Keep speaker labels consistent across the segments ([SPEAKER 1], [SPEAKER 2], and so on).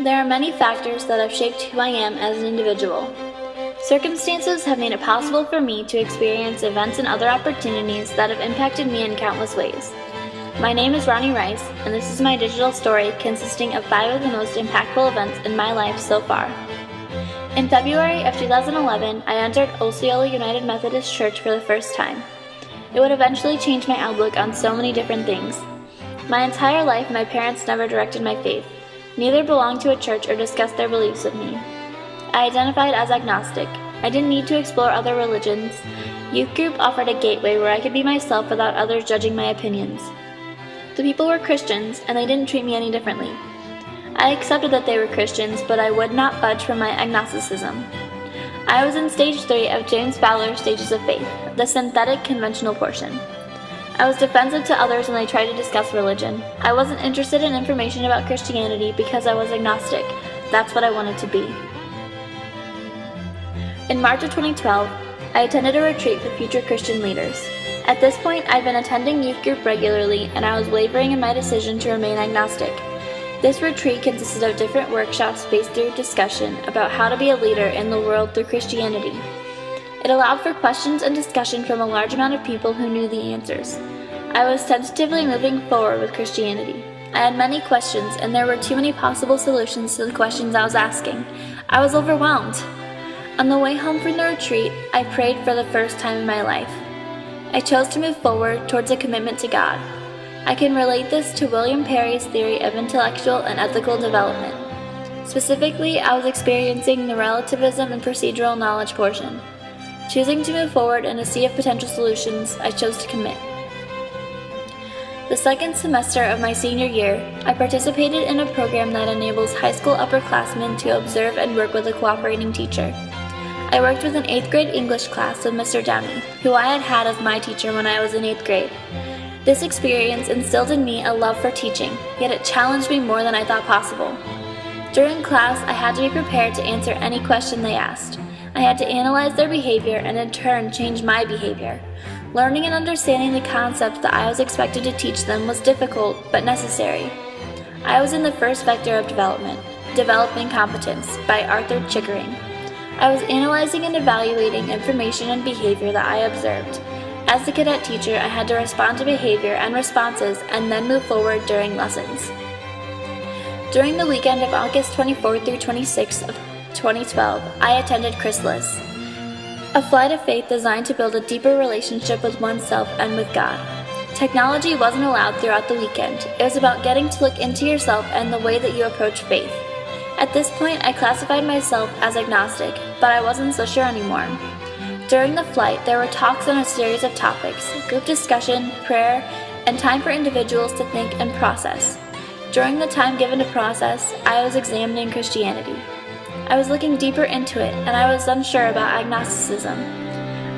[SPEAKER 1] There are many factors that have shaped who I am as an individual. Circumstances have made it possible for me to experience events and other opportunities that have impacted me in countless ways. My name is Ronnie Rice, and this is my digital story consisting of 5 of the most impactful events in my life so far. In February of 2011, I entered Osceola United Methodist Church for the first time. It would eventually change my outlook on so many different things. My entire life, my parents never directed my faith. Neither belonged to a church or discussed their beliefs with me. I identified as agnostic. I didn't need to explore other religions. Youth group offered a gateway where I could be myself without others judging my opinions. The people were Christians, and they didn't treat me any differently. I accepted that they were Christians, but I would not budge from my agnosticism. I was in stage 3 of James Fowler's Stages of Faith, the synthetic conventional portion. I was defensive to others when they tried to discuss religion. I wasn't interested in information about Christianity because I was agnostic. That's what I wanted to be. In March of 2012, I attended a retreat for future Christian leaders. At this point, I'd been attending youth group regularly, and I was wavering in my decision to remain agnostic. This retreat consisted of different workshops based through discussion about how to be a leader in the world through Christianity. It allowed for questions and discussion from a large amount of people who knew the answers. I was tentatively moving forward with Christianity. I had many questions, and there were too many possible solutions to the questions I was asking. I was overwhelmed. On the way home from the retreat, I prayed for the first time in my life. I chose to move forward towards a commitment to God. I can relate this to William Perry's theory of intellectual and ethical development. Specifically, I was experiencing the relativism and procedural knowledge portion. Choosing to move forward in a sea of potential solutions, I chose to commit. The second semester of my senior year, I participated in a program that enables high school upperclassmen to observe and work with a cooperating teacher. I worked with an 8th grade English class with Mr. Downey, who I had had as my teacher when I was in 8th grade. This experience instilled in me a love for teaching, yet it challenged me more than I thought possible. During class, I had to be prepared to answer any question they asked. I had to analyze their behavior and in turn change my behavior. Learning and understanding the concepts that I was expected to teach them was difficult but necessary. I was in the first vector of development, Developing Competence, by Arthur Chickering. I was analyzing and evaluating information and behavior that I observed. As a cadet teacher, I had to respond to behavior and responses and then move forward during lessons. During the weekend of August 24th through 26th of 2012, I attended Chrysalis, a flight of faith designed to build a deeper relationship with oneself and with God. Technology wasn't allowed throughout the weekend. It was about getting to look into yourself and the way that you approach faith. At this point, I classified myself as agnostic, but I wasn't so sure anymore. During the flight, there were talks on a series of topics, group discussion, prayer, and time for individuals to think and process. During the time given to process, I was examining Christianity. I was looking deeper into it, and I was unsure about agnosticism.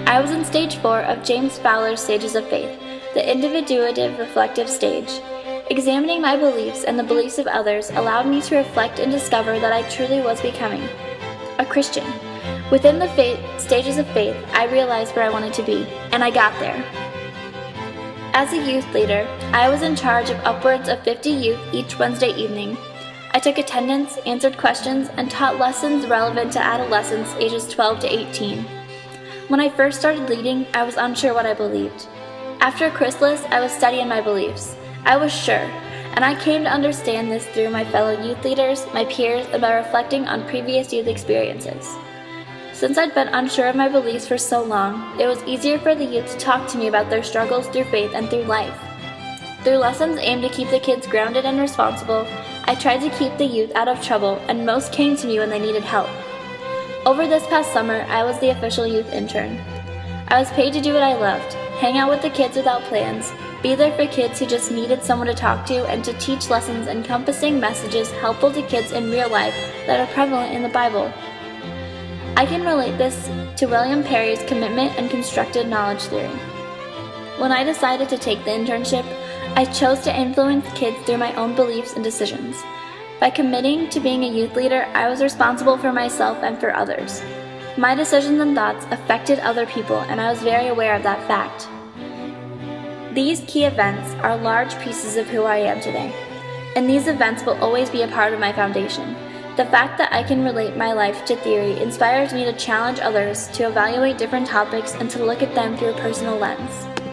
[SPEAKER 1] I was in stage 4 of James Fowler's Stages of Faith, the individuative reflective stage. Examining my beliefs and the beliefs of others allowed me to reflect and discover that I truly was becoming a Christian. Within the stages of faith, I realized where I wanted to be, and I got there. As a youth leader, I was in charge of upwards of 50 youth each Wednesday evening. I took attendance, answered questions, and taught lessons relevant to adolescents ages 12 to 18. When I first started leading, I was unsure what I believed. After Chrysalis, I was steady in my beliefs. I was sure, and I came to understand this through my fellow youth leaders, my peers, and by reflecting on previous youth experiences. Since I'd been unsure of my beliefs for so long, it was easier for the youth to talk to me about their struggles through faith and through life. Through lessons aimed to keep the kids grounded and responsible, I tried to keep the youth out of trouble, and most came to me when they needed help. Over this past summer, I was the official youth intern. I was paid to do what I loved, hang out with the kids without plans, be there for kids who just needed someone to talk to, and to teach lessons encompassing messages helpful to kids in real life that are prevalent in the Bible. I can relate this to William Perry's commitment and constructed knowledge theory. When I decided to take the internship, I chose to influence kids through my own beliefs and decisions. By committing to being a youth leader, I was responsible for myself and for others. My decisions and thoughts affected other people, and I was very aware of that fact. These key events are large pieces of who I am today. and these events will always be a part of my foundation. The fact that I can relate my life to theory inspires me to challenge others to evaluate different topics and to look at them through a personal lens.